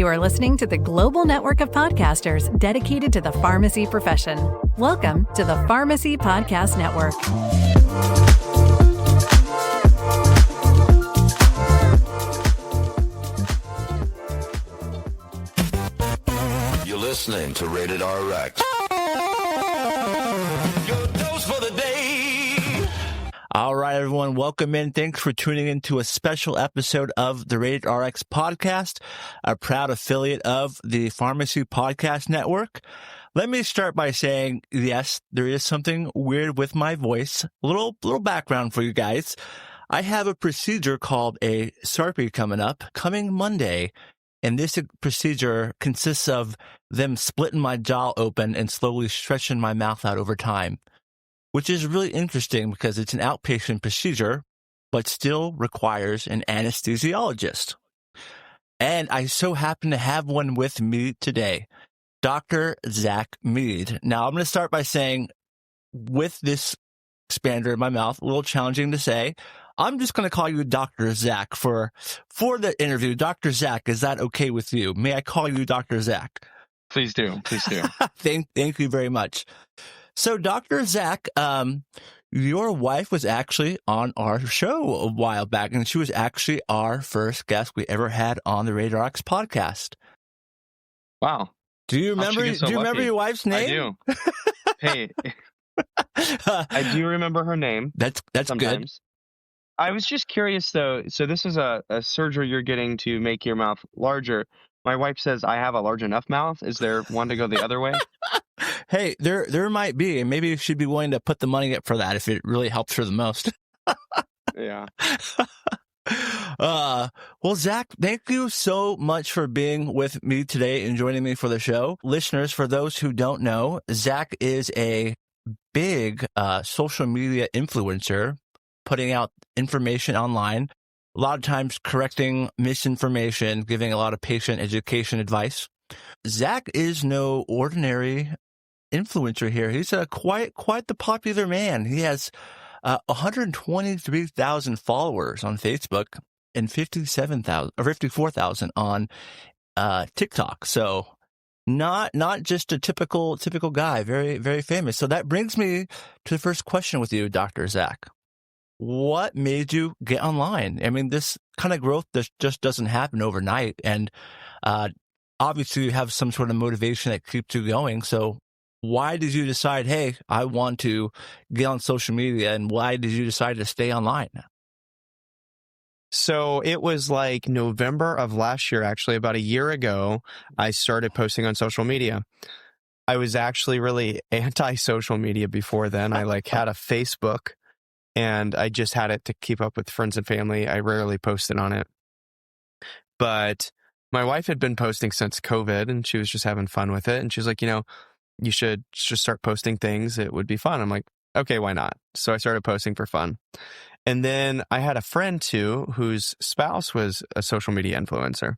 You are listening to the global network of podcasters dedicated to the pharmacy profession. Welcome to the Pharmacy Podcast Network. You're listening to Rated RX. Your dose for the day. All right, everyone, welcome in. Thanks for tuning in to a special episode of the Rated RX podcast, a proud affiliate of the Pharmacy Podcast Network. Let me start by saying, yes, there is something weird with my voice. A little background for you guys. I have a procedure called a SARPI coming Monday. And this procedure consists of them splitting my jaw open and slowly stretching my mouth out over time, which is really interesting because it's an outpatient procedure, but still requires an anesthesiologist. And I so happen to have one with me today, Dr. Zack Meade. Now, I'm going to start by saying, with this expander in my mouth, a little challenging to say, I'm just going to call you Dr. Zack for the interview. Dr. Zack, is that okay with you? May I call you Dr. Zack? Please do. Please do. Thank you very much. So, Dr. Zack, your wife was actually on our show a while back, and she was actually our first guest we ever had on the Rated RX podcast. Wow. Do you remember? So do you remember your wife's name? I do. Hey, I do remember her name. That's sometimes. Good. I was just curious, though. So this is a surgery you're getting to make your mouth larger. My wife says I have a large enough mouth. Is there one to go the other way? Hey, there might be, and maybe she'd be willing to put the money up for that if it really helps her the most. Yeah. Well, Zack, thank you so much for being with me today and joining me for the show. Listeners, for those who don't know, Zack is a big social media influencer, putting out information online, a lot of times correcting misinformation, giving a lot of patient education advice. Zack is no ordinary influencer here. He's quite the popular man. He has 123,000 followers on Facebook and 54,000 on TikTok. So not just a typical guy, very, very famous. So that brings me to the first question with you, Dr. Zack. What made you get online? I mean, this kind of growth just doesn't happen overnight. And obviously you have some sort of motivation that keeps you going. So why did you decide, hey, I want to get on social media, and why did you decide to stay online? So it was like November of last year, actually, about a year ago, I started posting on social media. I was actually really anti-social media before then. I had a Facebook, and I just had it to keep up with friends and family. I rarely posted on it. But my wife had been posting since COVID, and she was just having fun with it. And she was like, you should just start posting things. It would be fun. I'm like, okay, why not? So I started posting for fun. And then I had a friend too, whose spouse was a social media influencer.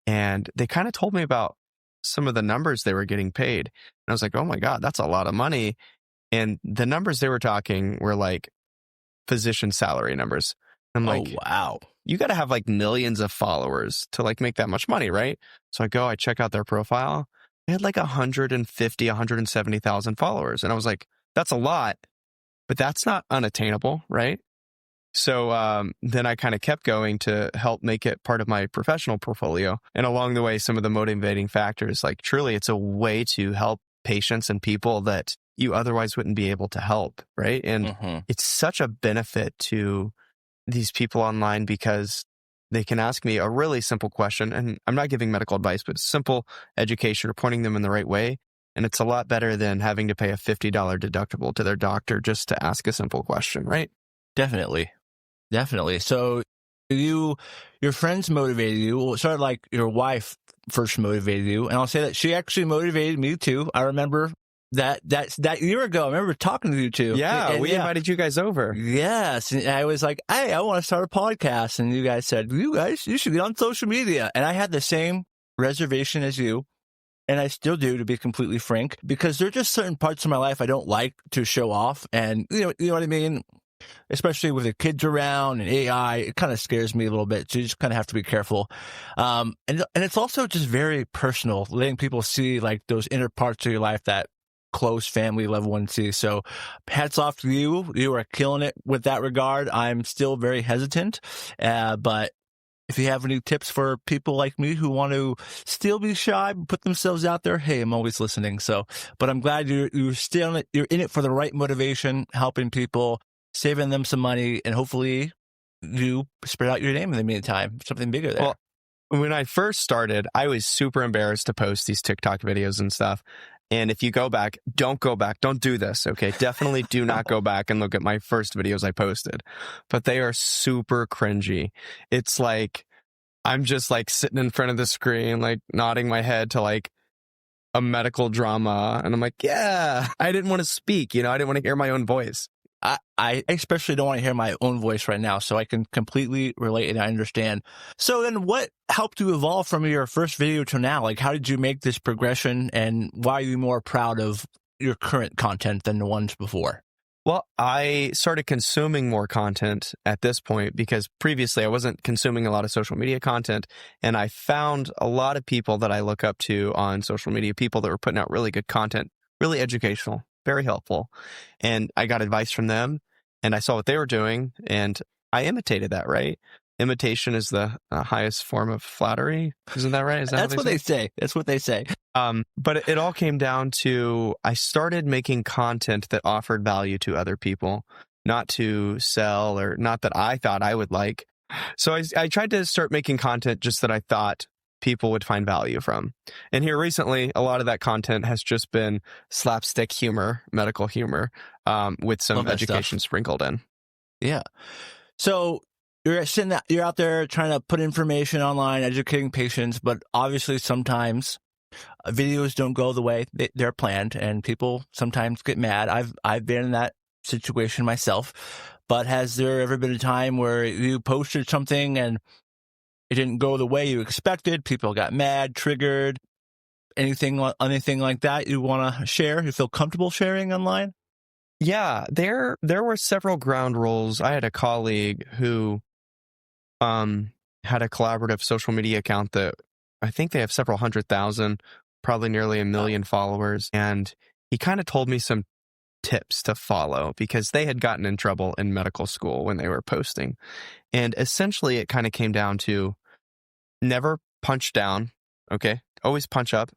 And they kind of told me about some of the numbers they were getting paid. And I was like, oh my God, that's a lot of money. And the numbers they were talking were like physician salary numbers. I'm like, oh, wow. You got to have like millions of followers to make that much money, right? So I check out their profile. They had like 170,000 followers. And I was like, that's a lot, but that's not unattainable, right? So then I kind of kept going to help make it part of my professional portfolio. And along the way, some of the motivating factors, like truly it's a way to help patients and people that you otherwise wouldn't be able to help, right? And it's such a benefit to these people online because they can ask me a really simple question, and I'm not giving medical advice, but simple education or pointing them in the right way. And it's a lot better than having to pay a $50 deductible to their doctor just to ask a simple question, right? Definitely. So your friends motivated you, sort of like your wife first motivated you. And I'll say that she actually motivated me too. I remember that year ago, I remember talking to you too. Yeah, we invited you guys over. Yes. And I was like, hey, I want to start a podcast. And you guys said, you should get on social media. And I had the same reservation as you. And I still do, to be completely frank, because there are just certain parts of my life I don't like to show off. And you know what I mean? especially with the kids around and AI, it kind of scares me a little bit. So you just kind of have to be careful. And it's also just very personal, letting people see like those inner parts of your life that close family loved ones see. So hats off to you. You are killing it with that regard. I'm still very hesitant, but if you have any tips for people like me who want to still be shy, put themselves out there, hey, I'm always listening. So, but I'm glad you're still in it. You're in it for the right motivation, helping people, saving them some money, and hopefully you spread out your name in the meantime. Something bigger there. Well, when I first started, I was super embarrassed to post these TikTok videos and stuff. And if you go back, don't go back. Don't do this, okay? Definitely do not go back and look at my first videos I posted. But they are super cringy. It's like I'm just like sitting in front of the screen, like nodding my head to like a medical drama. And I'm like, yeah, I didn't want to speak. I didn't want to hear my own voice. I especially don't want to hear my own voice right now, so I can completely relate and I understand. So then what helped you evolve from your first video to now? Like, how did you make this progression, and why are you more proud of your current content than the ones before? Well, I started consuming more content at this point because previously I wasn't consuming a lot of social media content, and I found a lot of people that I look up to on social media, people that were putting out really good content, really educational, very helpful. And I got advice from them, and I saw what they were doing, and I imitated that, right? Imitation is the highest form of flattery. Isn't that right? That's what they say. That's what they say. But it all came down to I started making content that offered value to other people, not to sell or not that I thought I would like. So I tried to start making content just that I thought people would find value from. And here recently, a lot of that content has just been slapstick humor, medical humor, with some education sprinkled in. Yeah. So you're out there trying to put information online, educating patients, but obviously sometimes videos don't go the way they're planned, and people sometimes get mad. I've been in that situation myself. But has there ever been a time where you posted something and it didn't go the way you expected? People got mad, triggered, anything like that you want to share? You feel comfortable sharing online? Yeah, there were several ground rules. I had a colleague who had a collaborative social media account that I think they have several 100,000, probably nearly 1 million followers. And he kind of told me some tips to follow because they had gotten in trouble in medical school when they were posting. And essentially it kind of came down to never punch down, okay? Always punch up,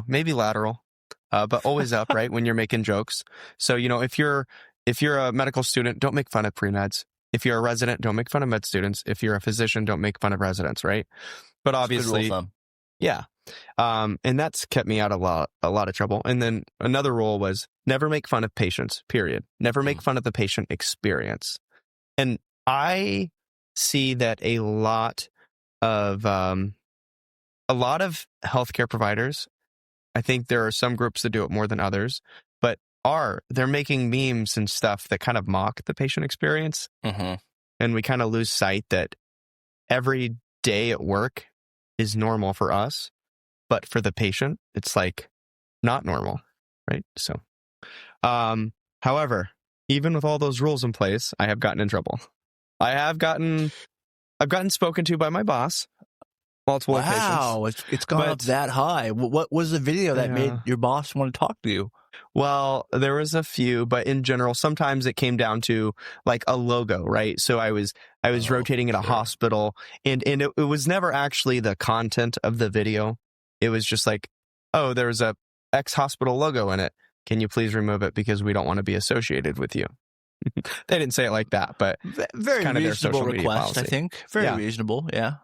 maybe lateral, but always up, right? When you're making jokes. So, if you're a medical student, don't make fun of pre-meds. If you're a resident, don't make fun of med students. If you're a physician, don't make fun of residents, right? But obviously, yeah. And that's kept me out of a lot of trouble. And then another rule was never make fun of patients, period. Never make fun of the patient experience. And I see that a lot of healthcare providers, I think there are some groups that do it more than others, but they're making memes and stuff that kind of mock the patient experience. Mm-hmm. And we kind of lose sight that every day at work is normal for us, but for the patient, it's like not normal, right? So, however, even with all those rules in place, I have gotten in trouble. I've gotten spoken to by my boss multiple occasions. Wow, it's gone up that high. What was the video that made your boss want to talk to you? Well, there was a few, but in general, sometimes it came down to like a logo, right? So I was rotating in a hospital, and it was never actually the content of the video. It was just like, oh, there's a X hospital logo in it. Can you please remove it because we don't want to be associated with you? They didn't say it like that, but very kind of their reasonable social media request, policy. I think. Very reasonable, yeah.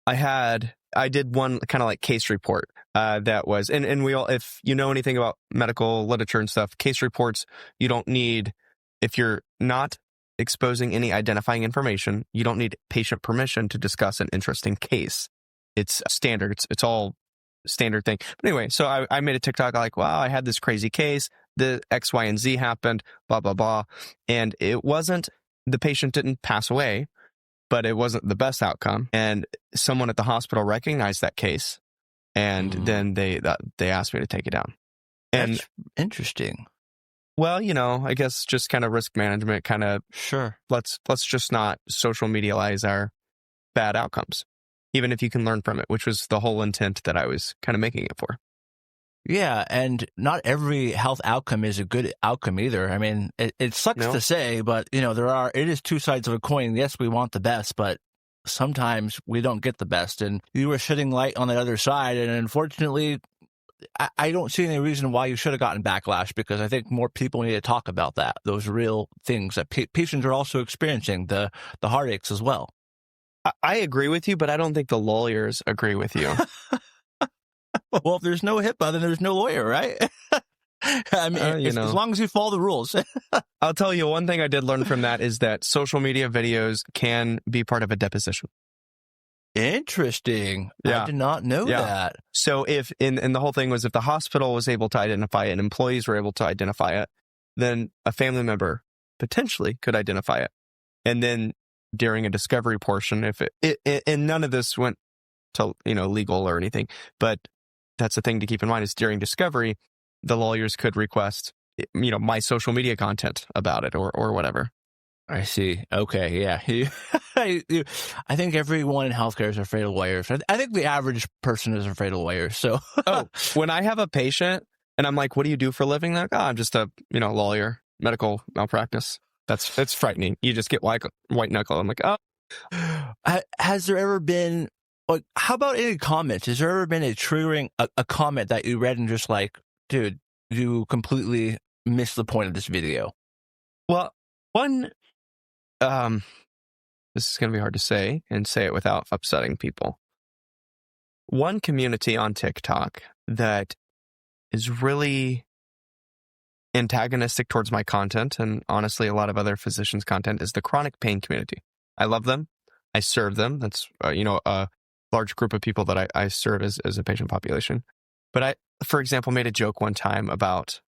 I did one kind of like case report that was, and we all, if you know anything about medical literature and stuff, case reports, you don't need, if you're not exposing any identifying information, you don't need patient permission to discuss an interesting case. It's standard. It's all standard thing. But anyway, so I made a TikTok like, wow, I had this crazy case, the X, Y, and Z happened, blah, blah, blah. And the patient didn't pass away, but it wasn't the best outcome. And someone at the hospital recognized that case, and then they asked me to take it down. And that's interesting. Well, I guess just kind of risk management, kind of Sure. let's just not social medialize our bad outcomes, even if you can learn from it, which was the whole intent that I was kind of making it for. Yeah, and not every health outcome is a good outcome either. I mean, it sucks No. to say, but it is two sides of a coin. Yes, we want the best, but sometimes we don't get the best. And you were shedding light on the other side, and unfortunately, I don't see any reason why you should have gotten backlash, because I think more people need to talk about that, those real things that patients are also experiencing, the heartaches as well. I agree with you, but I don't think the lawyers agree with you. Well, if there's no HIPAA, then there's no lawyer, right? I mean, as long as you follow the rules. I'll tell you one thing I did learn from that is that social media videos can be part of a deposition. Interesting. Yeah. I did not know that. So if and the whole thing was, if the hospital was able to identify it and employees were able to identify it, then a family member potentially could identify it. And then during a discovery portion, if it and none of this went to legal or anything, but that's the thing to keep in mind is during discovery, the lawyers could request my social media content about it or whatever. I see. Okay, yeah. I think everyone in healthcare is afraid of lawyers. I think the average person is afraid of lawyers. So, when I have a patient and I'm like, "What do you do for a living?" They're like, "I'm just a lawyer, medical malpractice." It's frightening. You just get white knuckle. I'm like, "Oh." Has there ever been how about any comments? Has there ever been a triggering a comment that you read and just like, dude, you completely missed the point of this video? Well, one. This is going to be hard to say and say it without upsetting people. One community on TikTok that is really antagonistic towards my content, and honestly a lot of other physicians' content, is the chronic pain community. I love them. I serve them. That's, a large group of people that I serve as a patient population. But I, for example, made a joke one time about,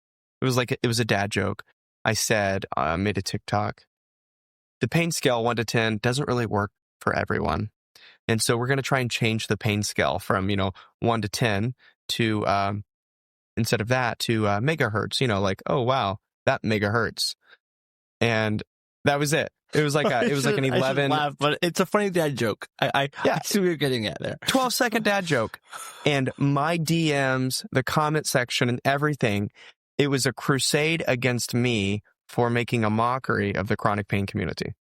it was a dad joke. I said, made a TikTok. The pain scale 1 to 10 doesn't really work for everyone. And so we're going to try and change the pain scale from, 1 to 10 to, instead of that, to megahertz, oh, wow, that megahertz. And that was it. It was like an 11. Laugh, but it's a funny dad joke. I see what you're getting at there. 12-second dad joke. And my DMs, the comment section and everything, it was a crusade against me for making a mockery of the chronic pain community.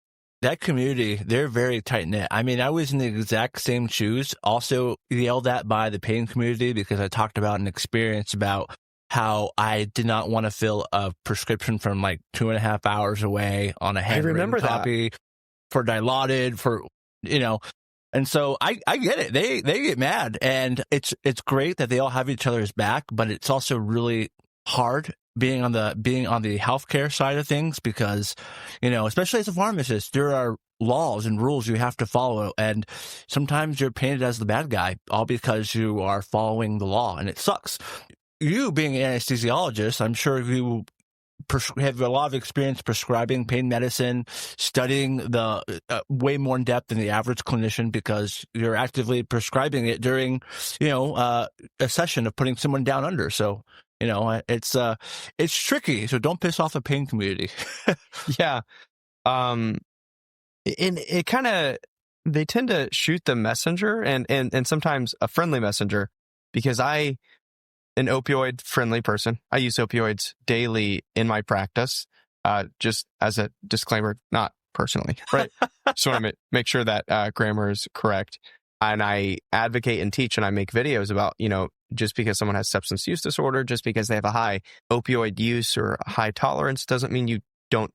That community, they're very tight-knit. I mean, I was in the exact same shoes, also yelled at by the pain community because I talked about an experience about how I did not want to fill a prescription from like 2.5 hours away on a handwritten copy for Dilaudid, and so I get it. They get mad, and it's great that they all have each other's back, but it's also really hard being on the healthcare side of things because, especially as a pharmacist, there are laws and rules you have to follow. And sometimes you're painted as the bad guy all because you are following the law, and it sucks. You being an anesthesiologist, I'm sure you have a lot of experience prescribing pain medicine, studying the way more in depth than the average clinician because you're actively prescribing it during, a session of putting someone down under. So, it's tricky. So don't piss off the pain community. Yeah. And it kind of, they tend to shoot the messenger and sometimes a friendly messenger because an opioid friendly person. I use opioids daily in my practice, just as a disclaimer, not personally, right? Just want to make sure that grammar is correct. And I advocate and teach and I make videos about, just because someone has substance use disorder, just because they have a high opioid use or a high tolerance doesn't mean you don't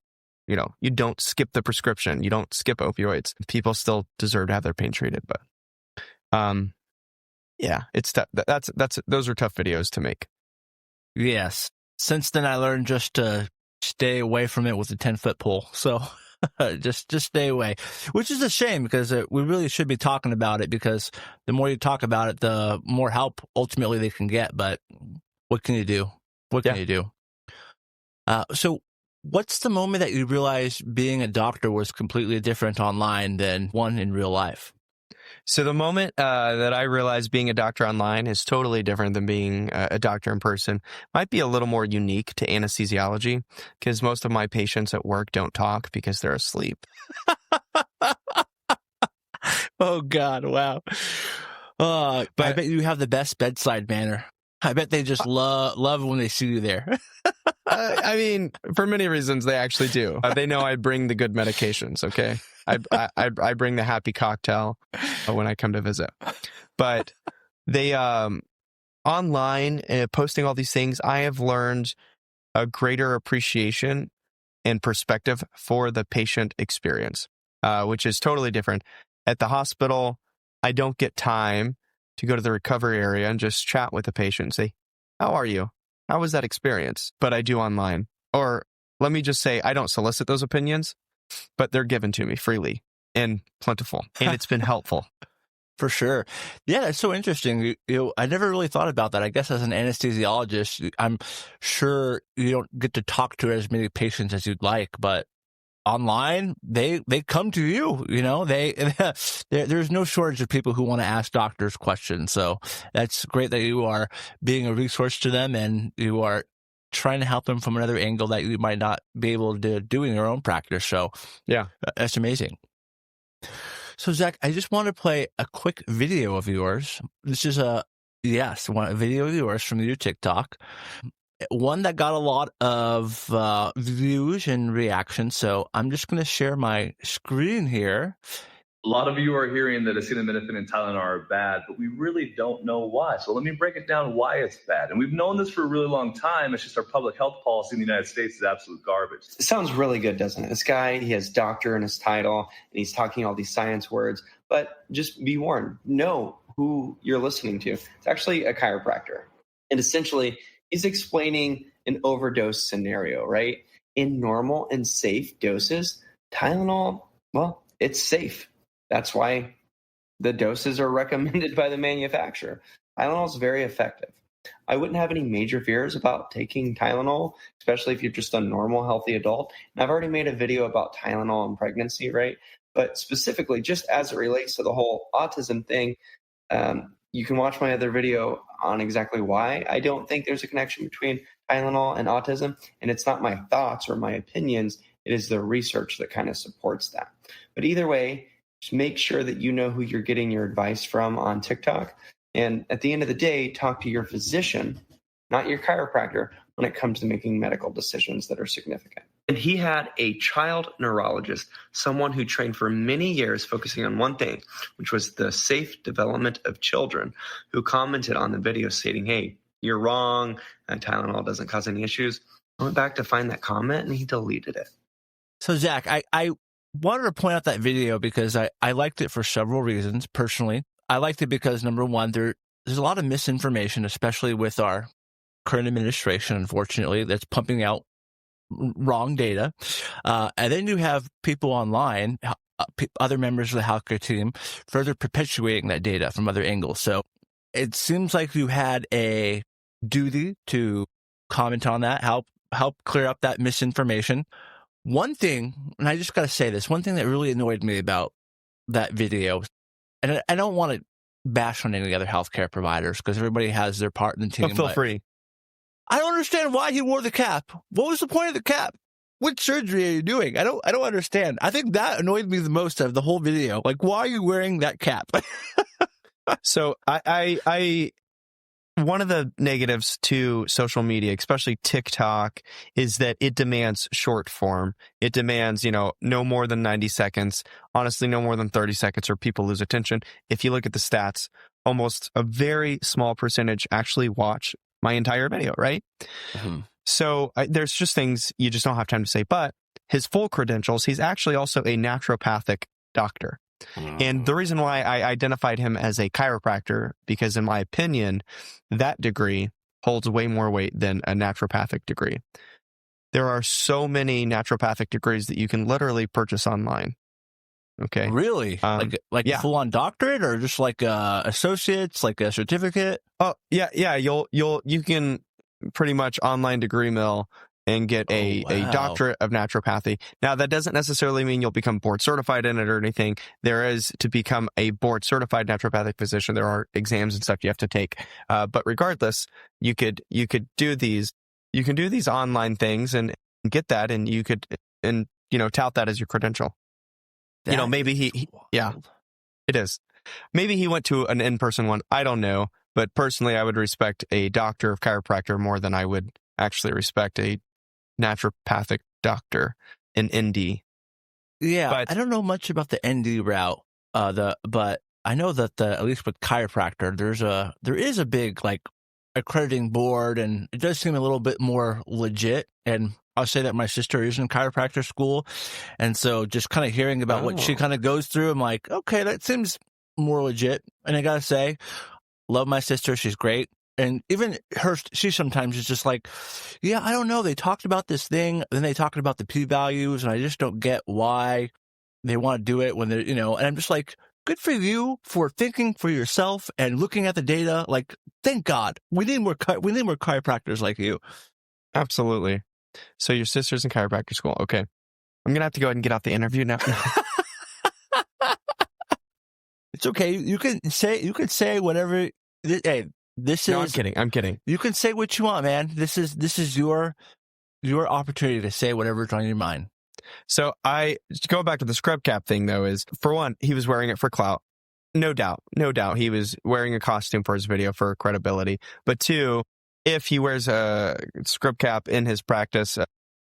skip the prescription. You don't skip opioids. People still deserve to have their pain treated, but, yeah, it's tough. Those are tough videos to make. Yes. Since then, I learned just to stay away from it with a 10-foot pole. So just stay away, which is a shame because we really should be talking about it because the more you talk about it, the more help ultimately they can get. But what can you do? What can you do? So what's the moment that you realized being a doctor was completely different online than one in real life? So the moment that I realized being a doctor online is totally different than being a doctor in person might be a little more unique to anesthesiology because most of my patients at work don't talk because they're asleep. Oh, God. Wow. I bet you have the best bedside manner. I bet they just love when they see you there. I mean, for many reasons, they actually do. They know I bring the good medications, okay? I bring the happy cocktail when I come to visit. But they, online, posting all these things, I have learned a greater appreciation and perspective for the patient experience, which is totally different. At the hospital, I don't get time to go to the recovery area and just chat with the patient and say, how are you? How was that experience? But I do online. Or let me just say, I don't solicit those opinions, but they're given to me freely and plentiful. And it's been helpful. For sure. Yeah, it's so interesting. I never really thought about that. I guess as an anesthesiologist, I'm sure you don't get to talk to as many patients as you'd like, but online, they come to you, there's no shortage of people who want to ask doctors questions. So that's great that you are being a resource to them and you are trying to help them from another angle that you might not be able to do in your own practice. So yeah, that's amazing. So Zack, I just want to play a quick video of yours. This is a video of yours from your TikTok. One that got a lot of views and reactions. So I'm just going to share my screen here. A lot of you are hearing that acetaminophen and Tylenol are bad, but we really don't know why. So let me break it down why it's bad. And we've known this for a really long time. It's just our public health policy in the United States is absolute garbage. It sounds really good, doesn't it? This guy, he has doctor in his title, and he's talking all these science words. But just be warned, know who you're listening to. It's actually a chiropractor. And essentially, he's explaining an overdose scenario, right? In normal and safe doses, Tylenol, well, it's safe. That's why the doses are recommended by the manufacturer. Tylenol is very effective. I wouldn't have any major fears about taking Tylenol, especially if you're just a normal, healthy adult. And I've already made a video about Tylenol and pregnancy, right? But specifically, just as it relates to the whole autism thing, you can watch my other video on exactly why I don't think there's a connection between Tylenol and autism. And it's not my thoughts or my opinions. It is the research that kind of supports that. But either way, just make sure that you know who you're getting your advice from on TikTok. And at the end of the day, talk to your physician, not your chiropractor, when it comes to making medical decisions that are significant. And he had a child neurologist, someone who trained for many years focusing on one thing, which was the safe development of children, who commented on the video stating, hey, you're wrong, and Tylenol doesn't cause any issues. I went back to find that comment, and he deleted it. So, Zack, I wanted to point out that video because I liked it for several reasons. Personally, I liked it because, number one, there's a lot of misinformation, especially with our current administration, unfortunately, that's pumping out wrong data. And then you have people online, other members of the healthcare team, further perpetuating that data from other angles. So it seems like you had a duty to comment on that, help clear up that misinformation. One thing, and I just got to say this, one thing that really annoyed me about that video, and I don't want to bash on any other healthcare providers because everybody has their part in the team. Feel free. I don't understand why he wore the cap. What was the point of the cap? What surgery are you doing? I don't understand. I think that annoyed me the most of the whole video. Like, why are you wearing that cap? So I one of the negatives to social media, especially TikTok, is that it demands short form. It demands, no more than 90 seconds. Honestly, no more than 30 seconds or people lose attention. If you look at the stats, almost a very small percentage actually watch my entire video, right? Mm-hmm. So there's just things you just don't have time to say. But his full credentials, he's actually also a naturopathic doctor. And the reason why I identified him as a chiropractor, because in my opinion, that degree holds way more weight than a naturopathic degree. There are so many naturopathic degrees that you can literally purchase online. Okay. Really? Like yeah. Full-on doctorate or just like associates, like a certificate? Oh, yeah. You can pretty much online degree mill and get a doctorate of naturopathy. Now, that doesn't necessarily mean you'll become board certified in it or anything. There is, to become a board certified naturopathic physician, there are exams and stuff you have to take. But regardless, you could do these. You can do these online things and get that, and you could tout that as your credential. Maybe he yeah, it is. Maybe he went to an in-person one. I don't know, but personally, I would respect a doctor of chiropractor more than I would actually respect a naturopathic doctor, an ND. Yeah, but I don't know much about the ND route. But I know that at least with chiropractor, there is a big like accrediting board, and it does seem a little bit more legit. And I'll say that my sister is in chiropractor school, and so just kind of hearing about what she kind of goes through, I'm like, okay, that seems more legit. And I gotta say, love my sister; she's great. And even she sometimes is just like, yeah, I don't know. They talked about this thing, then they talked about the p-values, and I just don't get why they want to do it when they're, and I'm just like, good for you for thinking for yourself and looking at the data. Like, thank God. We need more chiropractors like you. Absolutely. So your sister's in chiropractor school. Okay. I'm going to have to go ahead and get out the interview now. It's okay. You can say whatever. Hey, No, I'm kidding. You can say what you want, man. This is your opportunity to say whatever's on your mind. So go back to the scrub cap thing, though, is, for one, he was wearing it for clout. No doubt. He was wearing a costume for his video for credibility. But two, if he wears a scrub cap in his practice,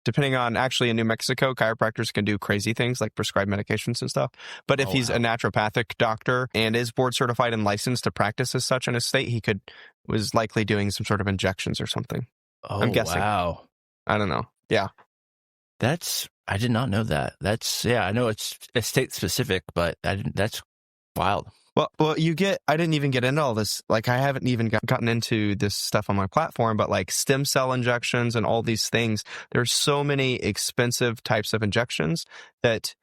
depending on, actually in New Mexico, chiropractors can do crazy things like prescribe medications and stuff. But if he's a naturopathic doctor and is board certified and licensed to practice as such in his state, was likely doing some sort of injections or something. I'm guessing. Wow. I don't know. Yeah. I did not know that. I know it's state specific, but that's wild. Well, I didn't even get into all this. Like, I haven't even gotten into this stuff on my platform, but like stem cell injections and all these things, there's so many expensive types of injections that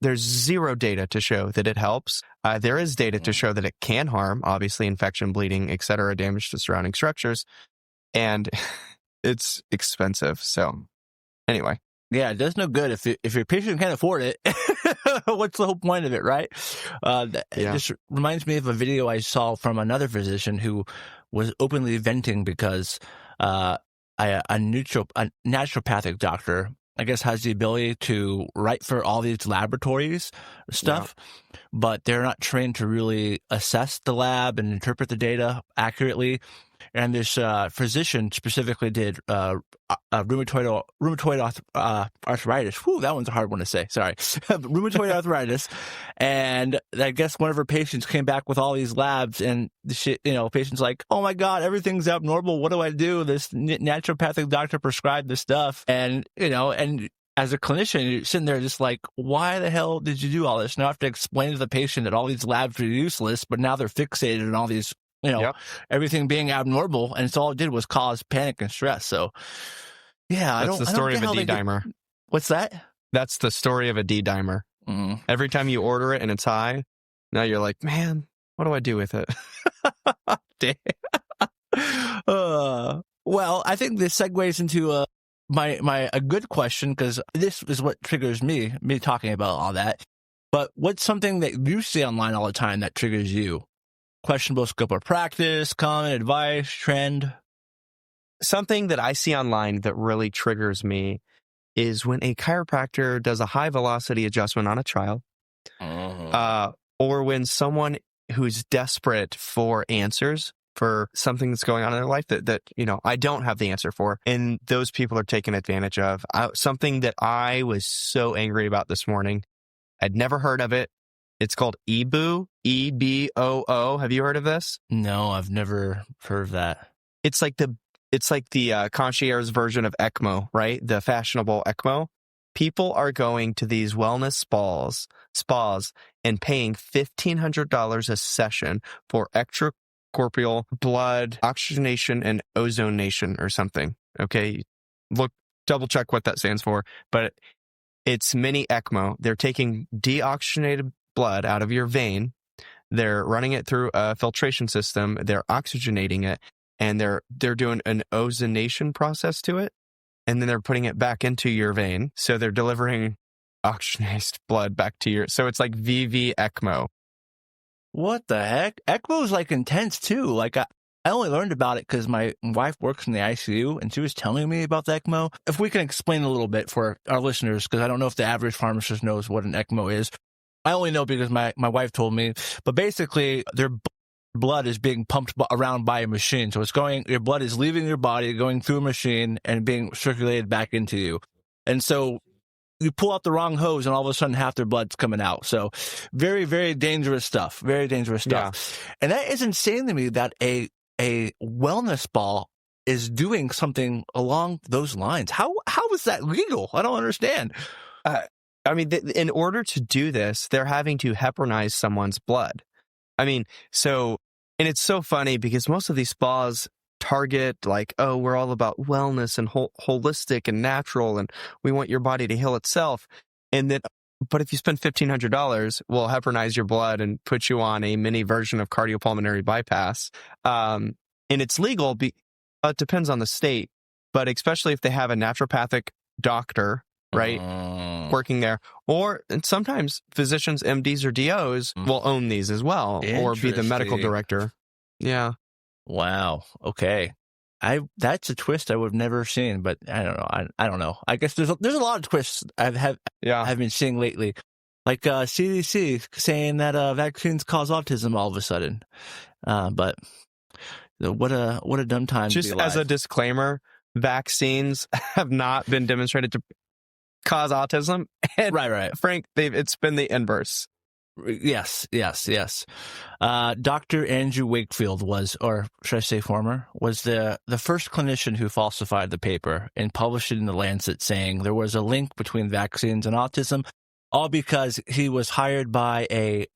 there's zero data to show that it helps. There is data to show that it can harm, obviously, infection, bleeding, etc., damage to surrounding structures, and it's expensive. So anyway. Yeah, it does no good if your patient can't afford it. What's the whole point of it, right? It just reminds me of a video I saw from another physician who was openly venting because a naturopathic doctor, I guess, has the ability to write for all these laboratories stuff, but they're not trained to really assess the lab and interpret the data accurately. And this physician specifically did rheumatoid arthritis. Whew, that one's a hard one to say. Sorry. Rheumatoid arthritis. And I guess one of her patients came back with all these labs, and the patient's like, oh my God, everything's abnormal. What do I do? This naturopathic doctor prescribed this stuff. And as a clinician, you're sitting there just like, why the hell did you do all this? Now I have to explain to the patient that all these labs are useless, but now they're fixated on all these everything being abnormal, and it's all it did was cause panic and stress. So, yeah, that's the story of a D-dimer. What's that? That's the story of a D-dimer. Mm. Every time you order it and it's high, now you're like, man, what do I do with it? Well, I think this segues into a good question, because this is what triggers me talking about all that. But what's something that you see online all the time that triggers you? Questionable scope of practice, common advice, trend? Something that I see online that really triggers me is when a chiropractor does a high velocity adjustment on a child, or when someone who's desperate for answers for something that's going on in their life that I don't have the answer for, and those people are taken advantage of. Something that I was so angry about this morning. I'd never heard of it. It's called EBOO, EBOO. Have you heard of this? No, I've never heard of that. It's like the concierge version of ECMO, right? The fashionable ECMO. People are going to these wellness spas and paying $1,500 a session for extracorporeal blood oxygenation and ozonation or something. Okay, double check what that stands for, but it's mini ECMO. They're taking deoxygenated blood out of your vein. They're running it through a filtration system. They're oxygenating it, and they're doing an ozonation process to it. and then they're putting it back into your vein. So they're delivering oxygenated blood back to your, so it's like VV ECMO. What the heck? ECMO is like intense too. Like I only learned about it because my wife works in the ICU and she was telling me about the ECMO. If we can explain a little bit for our listeners, because I don't know if the average pharmacist knows what an ECMO is. I only know because my wife told me. But basically, their blood is being pumped around by a machine. So your blood is leaving your body, going through a machine and being circulated back into you. And so you pull out the wrong hose and all of a sudden half their blood's coming out. So very, very dangerous stuff. Very dangerous stuff. Yeah. And that is insane to me that a wellness spa is doing something along those lines. How is that legal? I don't understand. I mean, in order to do this, they're having to heparinize someone's blood. I mean, and it's so funny because most of these spas target like, oh, we're all about wellness and holistic and natural, and we want your body to heal itself. And then, but if you spend $1,500, we'll heparinize your blood and put you on a mini version of cardiopulmonary bypass. And it's legal. It depends on the state, but especially if they have a naturopathic doctor, right, working there, and sometimes physicians, MDs or DOs will own these as well, or be the medical director. Yeah. Wow. Okay. That's a twist I would have never seen, but I don't know. I don't know. I guess there's a lot of twists I've been seeing lately, like CDC saying that vaccines cause autism all of a sudden. But what a dumb time. Just to be alive. As a disclaimer, vaccines have not been demonstrated to cause autism. And right. Frank, it's been the inverse. Yes. Dr. Andrew Wakefield was the first clinician who falsified the paper and published it in the Lancet, saying there was a link between vaccines and autism, all because he was hired by a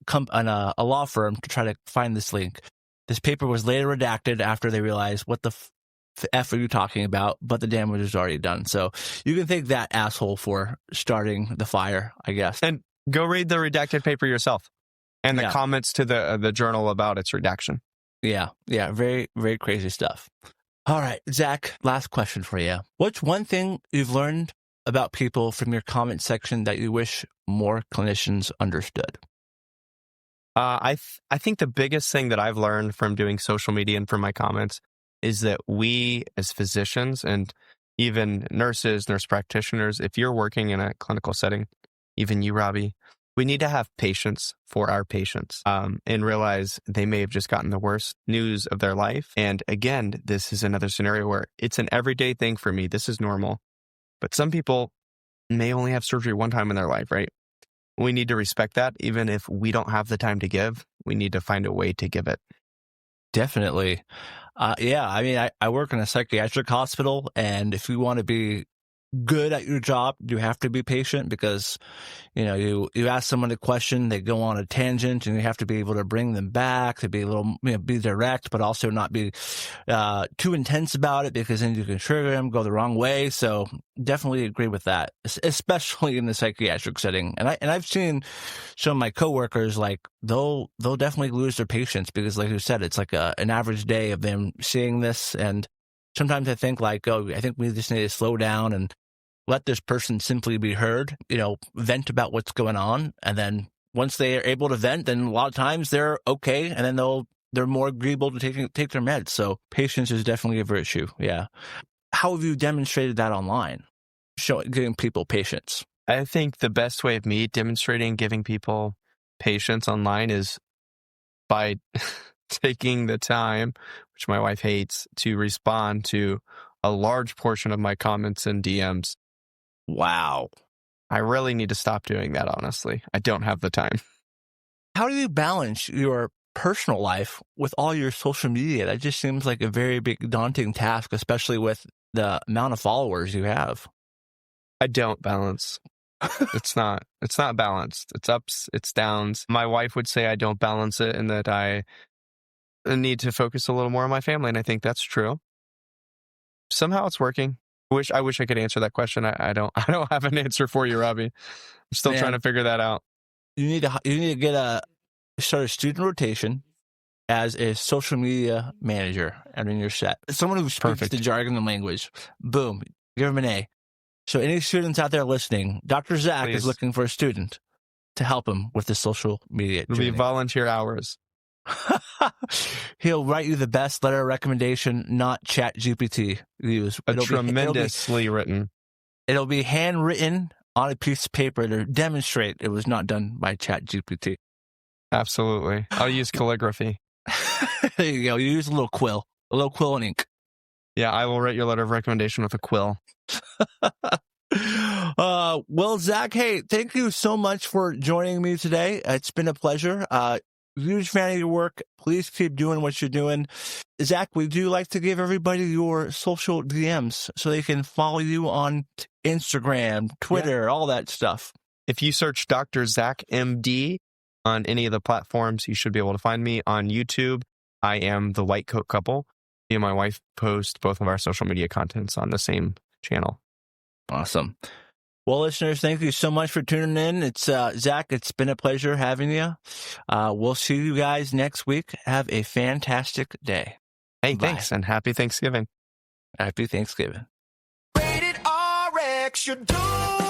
law firm to try to find this link. This paper was later redacted after they realized what the F are you talking about, but the damage is already done. So you can thank that asshole for starting the fire, I guess. And go read the redacted paper yourself and the comments to the journal about its redaction. Yeah. Very, very crazy stuff. All right, Zach, last question for you. What's one thing you've learned about people from your comment section that you wish more clinicians understood? I think the biggest thing that I've learned from doing social media and from my comments is that we as physicians and even nurse practitioners, if you're working in a clinical setting, even you, Robbie, we need to have patience for our patients and realize they may have just gotten the worst news of their life. And again, this is another scenario where it's an everyday thing for me. This is normal. But some people may only have surgery one time in their life, right? We need to respect that. Even if we don't have the time to give, we need to find a way to give it. Definitely. Yeah, I mean, I work in a psychiatric hospital, and if you want to be good at your job, you have to be patient because, you ask someone a question, they go on a tangent, and you have to be able to bring them back, to be a little, be direct, but also not be too intense about it because then you can trigger them, go the wrong way. So definitely agree with that, especially in the psychiatric setting. And I've seen some of my coworkers, like they'll definitely lose their patience because, like you said, it's like an average day of them seeing this. And sometimes I think I think we just need to slow down and let this person simply be heard, vent about what's going on. And then once they are able to vent, then a lot of times they're okay. And then they're more agreeable to take their meds. So patience is definitely a virtue. Yeah. How have you demonstrated that online? Giving people patience. I think the best way of me demonstrating giving people patience online is by taking the time, which my wife hates, to respond to a large portion of my comments and DMs. Wow. I really need to stop doing that, honestly. I don't have the time. How do you balance your personal life with all your social media? That just seems like a very big, daunting task, especially with the amount of followers you have. I don't balance. It's not balanced. It's ups, it's downs. My wife would say I don't balance it and that I need to focus a little more on my family, and I think that's true. Somehow it's working. I wish I could answer that question. I don't have an answer for you, Robbie. I'm still trying to figure that out. You need to start a student rotation as a social media manager and in your set. Someone who speaks the jargon and language. Boom. Give him an A. So any students out there listening, Dr. Zack is Please. looking for a student to help him with the social media It'll be journey. volunteer hours. He'll write you the best letter of recommendation, not ChatGPT use. Tremendously written. It'll be handwritten on a piece of paper to demonstrate it was not done by ChatGPT. Absolutely. I'll use calligraphy. There you go. You use a little quill and ink. Yeah, I will write your letter of recommendation with a quill. Well, Zack, hey, thank you so much for joining me today. It's been a pleasure. Huge fan of your work. Please keep doing what you're doing. Zack, would you like to give everybody your social DMs so they can follow you on Instagram, Twitter, all that stuff? If you search Dr. Zack MD on any of the platforms, you should be able to find me. On YouTube, I am the White Coat Couple. Me and my wife post both of our social media contents on the same channel. Awesome. Well, listeners, thank you so much for tuning in. It's Zack. It's been a pleasure having you. We'll see you guys next week. Have a fantastic day. Hey, Bye. thanks, and happy Thanksgiving. Happy Thanksgiving. Rated RX, you're doing